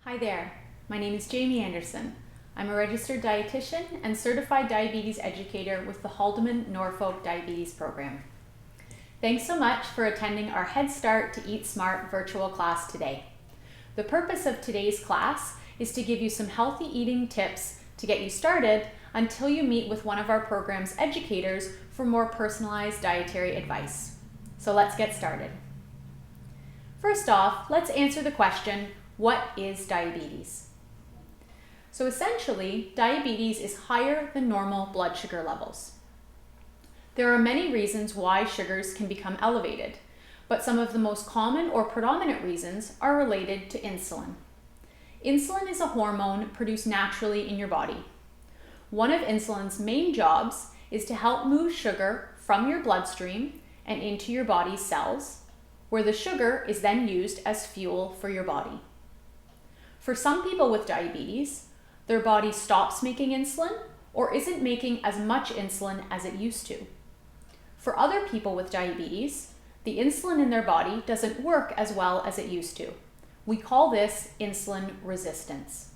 Hi there, my name is Jamie Anderson. I'm a registered dietitian and certified diabetes educator with the Haldeman Norfolk Diabetes Program. Thanks so much for attending our Head Start to Eat Smart virtual class today. The purpose of today's class is to give you some healthy eating tips to get you started until you meet with one of our program's educators for more personalized dietary advice. So let's get started. First off, let's answer the question, what is diabetes? So essentially, diabetes is higher than normal blood sugar levels. There are many reasons why sugars can become elevated, but some of the most common or predominant reasons are related to insulin. Insulin is a hormone produced naturally in your body. One of insulin's main jobs is to help move sugar from your bloodstream and into your body's cells, where the sugar is then used as fuel for your body. For some people with diabetes, their body stops making insulin or isn't making as much insulin as it used to. For other people with diabetes, the insulin in their body doesn't work as well as it used to. We call this insulin resistance.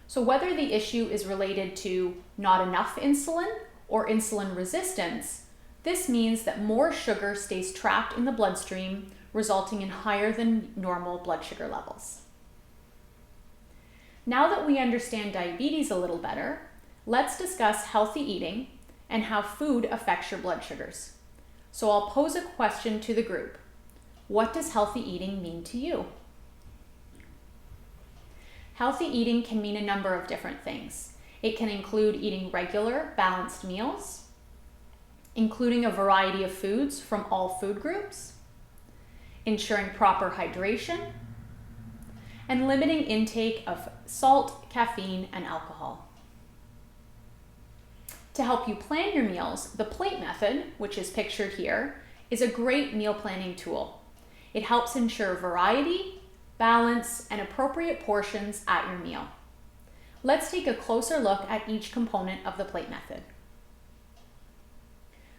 So whether the issue is related to not enough insulin or insulin resistance, this means that more sugar stays trapped in the bloodstream, resulting in higher than normal blood sugar levels. Now that we understand diabetes a little better, let's discuss healthy eating and how food affects your blood sugars. So I'll pose a question to the group. What does healthy eating mean to you? Healthy eating can mean a number of different things. It can include eating regular, balanced meals, including a variety of foods from all food groups, ensuring proper hydration, and limiting intake of salt, caffeine, and alcohol. To help you plan your meals, the plate method, which is pictured here, is a great meal planning tool. It helps ensure variety, balance, and appropriate portions at your meal. Let's take a closer look at each component of the plate method.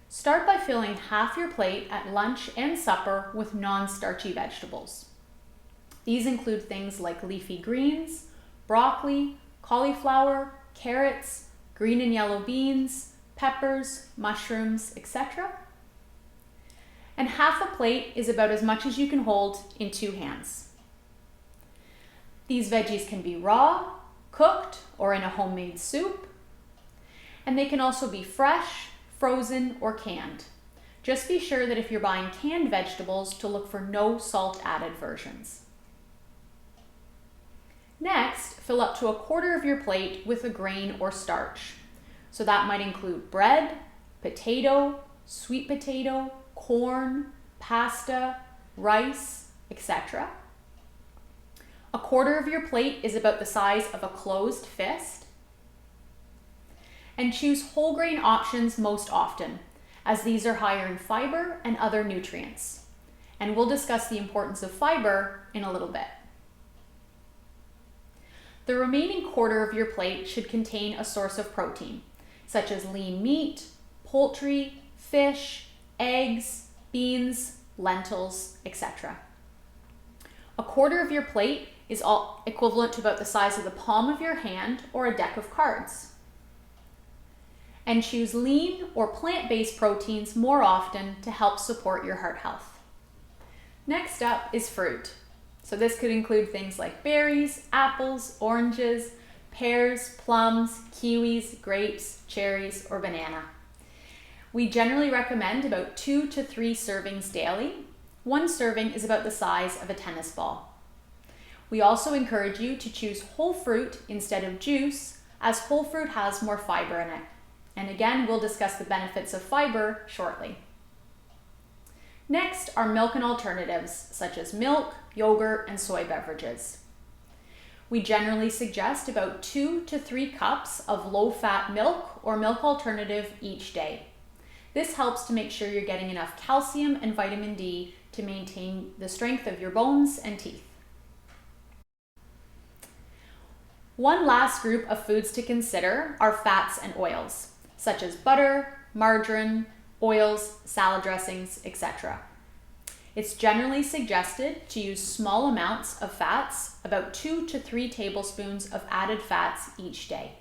Start by filling half your plate at lunch and supper with non-starchy vegetables. These include things like leafy greens, broccoli, cauliflower, carrots, green and yellow beans, peppers, mushrooms, etc. And half a plate is about as much as you can hold in 2 hands. These veggies can be raw, cooked, or in a homemade soup, and they can also be fresh, frozen, or canned. Just be sure that if you're buying canned vegetables to look for no salt added versions. Next, fill up to 1/4 of your plate with a grain or starch. So that might include bread, potato, sweet potato, corn, pasta, rice, etc. 1/4 of your plate is about the size of a closed fist. And choose whole grain options most often, as these are higher in fiber and other nutrients. And we'll discuss the importance of fiber in a little bit. The remaining 1/4 of your plate should contain a source of protein, such as lean meat, poultry, fish, eggs, beans, lentils, etc. 1/4 of your plate is all equivalent to about the size of the palm of your hand or a deck of cards. And choose lean or plant-based proteins more often to help support your heart health. Next up is fruit. So this could include things like berries, apples, oranges, pears, plums, kiwis, grapes, cherries, or banana. We generally recommend about 2 to 3 servings daily. 1 serving is about the size of a tennis ball. We also encourage you to choose whole fruit instead of juice, as whole fruit has more fiber in it. And again, we'll discuss the benefits of fiber shortly. Next are milk and alternatives, such as milk, yogurt, and soy beverages. We generally suggest about 2 to 3 cups of low-fat milk or milk alternative each day. This helps to make sure you're getting enough calcium and vitamin D to maintain the strength of your bones and teeth. One last group of foods to consider are fats and oils, such as butter, margarine, oils, salad dressings, etc. It's generally suggested to use small amounts of fats, about 2 to 3 tablespoons of added fats each day.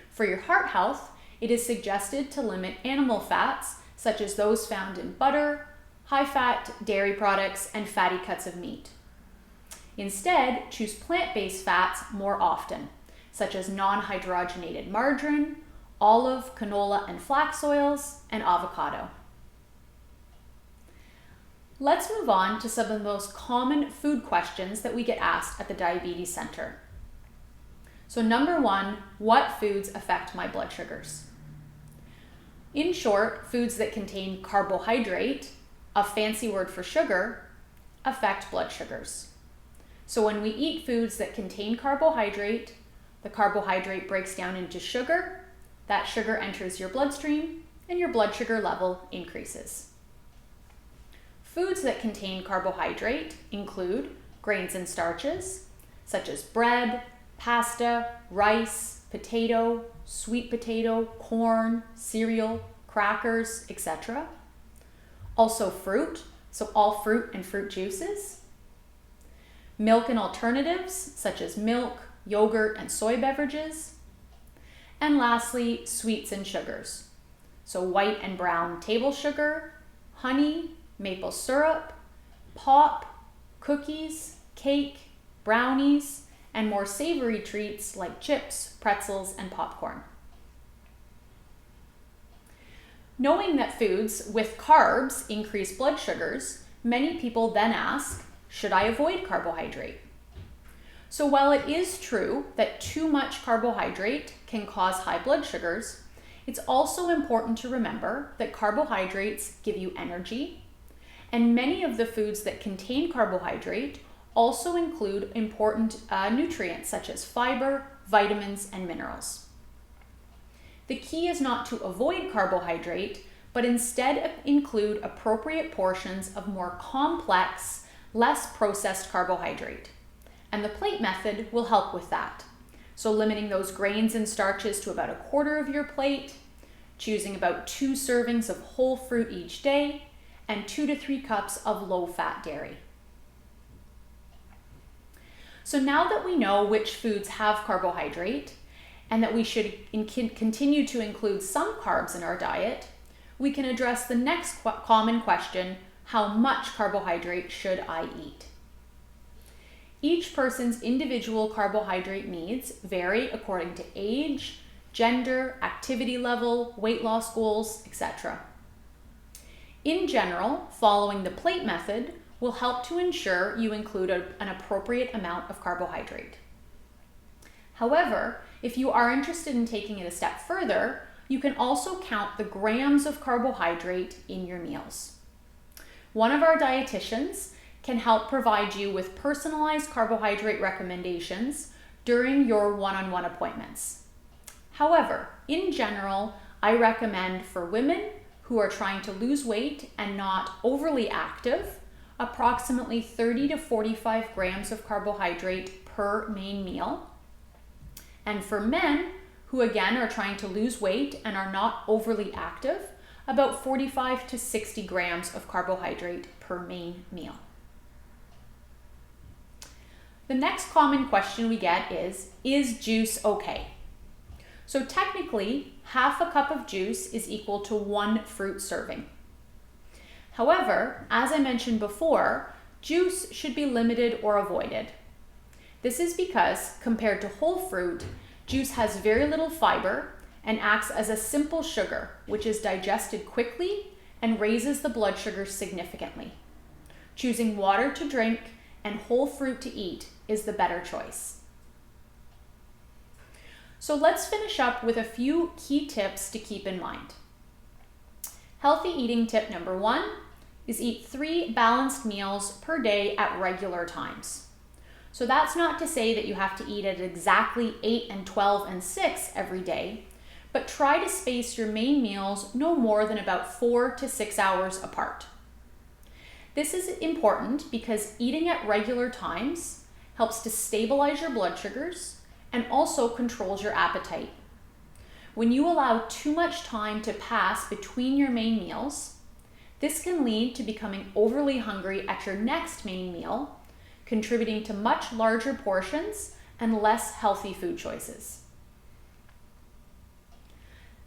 For your heart health, it is suggested to limit animal fats, such as those found in butter, high-fat dairy products, and fatty cuts of meat. Instead, choose plant-based fats more often, such as non-hydrogenated margarine, olive, canola, and flax oils, and avocado. Let's move on to some of the most common food questions that we get asked at the Diabetes Center. So number 1, what foods affect my blood sugars? In short, foods that contain carbohydrate, a fancy word for sugar, affect blood sugars. So when we eat foods that contain carbohydrate, the carbohydrate breaks down into sugar, that sugar enters your bloodstream, and your blood sugar level increases. Foods that contain carbohydrate include grains and starches, such as bread, pasta, rice, potato, sweet potato, corn, cereal, crackers, etc. Also fruit, so all fruit and fruit juices. Milk and alternatives, such as milk, yogurt, and soy beverages. And lastly, sweets and sugars, so white and brown table sugar, honey, maple syrup, pop, cookies, cake, brownies, and more savory treats like chips, pretzels, and popcorn. Knowing that foods with carbs increase blood sugars, many people then ask, should I avoid carbohydrate? So while it is true that too much carbohydrate can cause high blood sugars, it's also important to remember that carbohydrates give you energy, and many of the foods that contain carbohydrate also include important nutrients such as fiber, vitamins, and minerals. The key is not to avoid carbohydrate, but instead include appropriate portions of more complex, less processed carbohydrate. And the plate method will help with that. So limiting those grains and starches to about 1/4 of your plate, choosing about 2 servings of whole fruit each day, and 2 to 3 cups of low-fat dairy. So now that we know which foods have carbohydrate, and that we should continue to include some carbs in our diet, we can address the next common question, how much carbohydrate should I eat? Each person's individual carbohydrate needs vary according to age, gender, activity level, weight loss goals, etc. In general, following the plate method will help to ensure you include an appropriate amount of carbohydrate. However, if you are interested in taking it a step further, you can also count the grams of carbohydrate in your meals. One of our dietitians can help provide you with personalized carbohydrate recommendations during your one-on-one appointments. However, in general, I recommend for women who are trying to lose weight and not overly active, approximately 30 to 45 grams of carbohydrate per main meal. And for men who again are trying to lose weight and are not overly active, about 45 to 60 grams of carbohydrate per main meal. The next common question we get is juice okay? So technically, half a cup of juice is equal to 1 fruit serving. However, as I mentioned before, juice should be limited or avoided. This is because, compared to whole fruit, juice has very little fiber and acts as a simple sugar, which is digested quickly and raises the blood sugar significantly. Choosing water to drink and whole fruit to eat is the better choice. So let's finish up with a few key tips to keep in mind. Healthy eating tip number 1 is eat 3 balanced meals per day at regular times. So that's not to say that you have to eat at exactly 8 and 12 and 6 every day, but try to space your main meals no more than about 4 to 6 hours apart. This is important because eating at regular times helps to stabilize your blood sugars and also controls your appetite. When you allow too much time to pass between your main meals, This can lead to becoming overly hungry at your next main meal, contributing to much larger portions and less healthy food choices.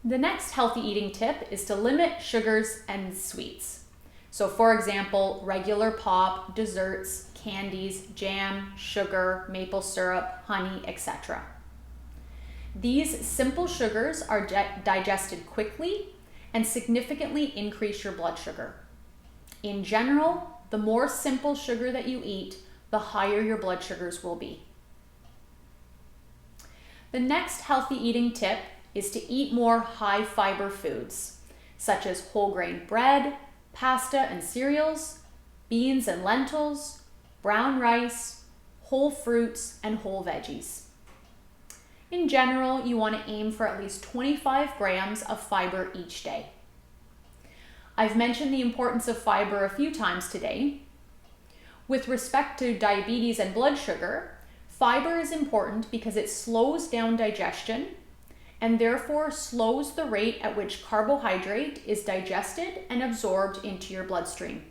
The next healthy eating tip is to limit sugars and sweets. So for example, regular pop, desserts, candies, jam, sugar, maple syrup, honey, etc. These simple sugars are digested quickly and significantly increase your blood sugar. In general, the more simple sugar that you eat, the higher your blood sugars will be. The next healthy eating tip is to eat more high fiber foods, such as whole grain bread, pasta and cereals, beans and lentils, brown rice, whole fruits, and whole veggies. In general, you want to aim for at least 25 grams of fiber each day. I've mentioned the importance of fiber a few times today. With respect to diabetes and blood sugar, fiber is important because it slows down digestion and therefore slows the rate at which carbohydrate is digested and absorbed into your bloodstream.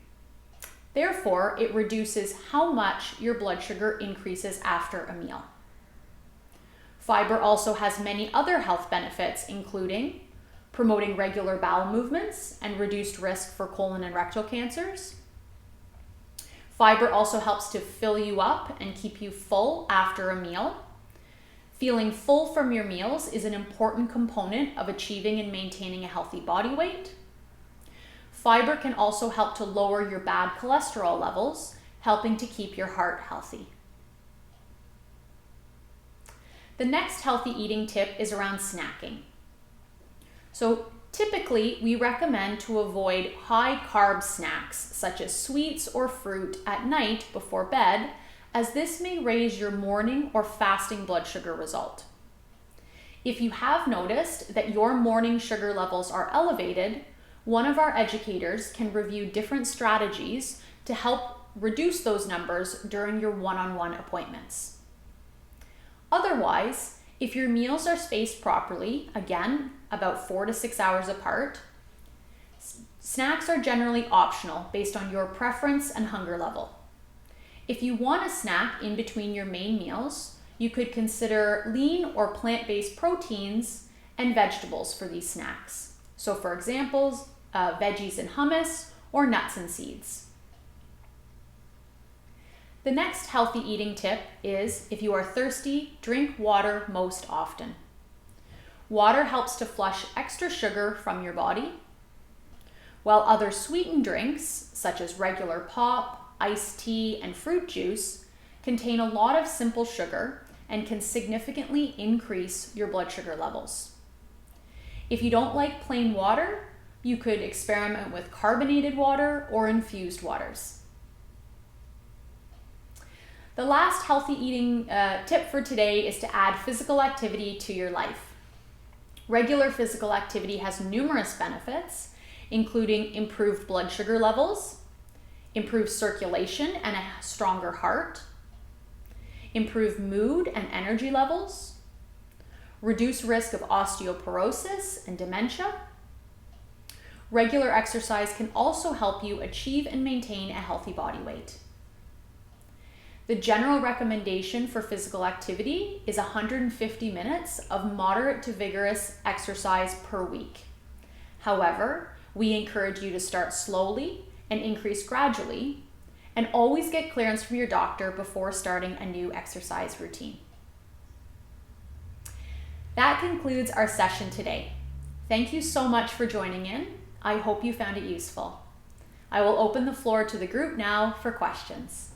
Therefore, it reduces how much your blood sugar increases after a meal. Fiber also has many other health benefits, including promoting regular bowel movements and reduced risk for colon and rectal cancers. Fiber also helps to fill you up and keep you full after a meal. Feeling full from your meals is an important component of achieving and maintaining a healthy body weight. Fiber can also help to lower your bad cholesterol levels, helping to keep your heart healthy. The next healthy eating tip is around snacking. So typically, we recommend to avoid high carb snacks such as sweets or fruit at night before bed, as this may raise your morning or fasting blood sugar result. If you have noticed that your morning sugar levels are elevated, one of our educators can review different strategies to help reduce those numbers during your one-on-one appointments. Otherwise, if your meals are spaced properly, again, about 4 to 6 hours apart, snacks are generally optional based on your preference and hunger level. If you want a snack in between your main meals, you could consider lean or plant-based proteins and vegetables for these snacks. So for example, veggies and hummus or nuts and seeds. The next healthy eating tip is, if you are thirsty, drink water most often. Water helps to flush extra sugar from your body, while other sweetened drinks, such as regular pop, iced tea, and fruit juice, contain a lot of simple sugar and can significantly increase your blood sugar levels. If you don't like plain water, you could experiment with carbonated water or infused waters. The last healthy eating tip for today is to add physical activity to your life. Regular physical activity has numerous benefits, including improved blood sugar levels, improved circulation and a stronger heart, improved mood and energy levels, reduce risk of osteoporosis and dementia. Regular exercise can also help you achieve and maintain a healthy body weight. The general recommendation for physical activity is 150 minutes of moderate to vigorous exercise per week. However, we encourage you to start slowly and increase gradually, and always get clearance from your doctor before starting a new exercise routine. That concludes our session today. Thank you so much for joining in. I hope you found it useful. I will open the floor to the group now for questions.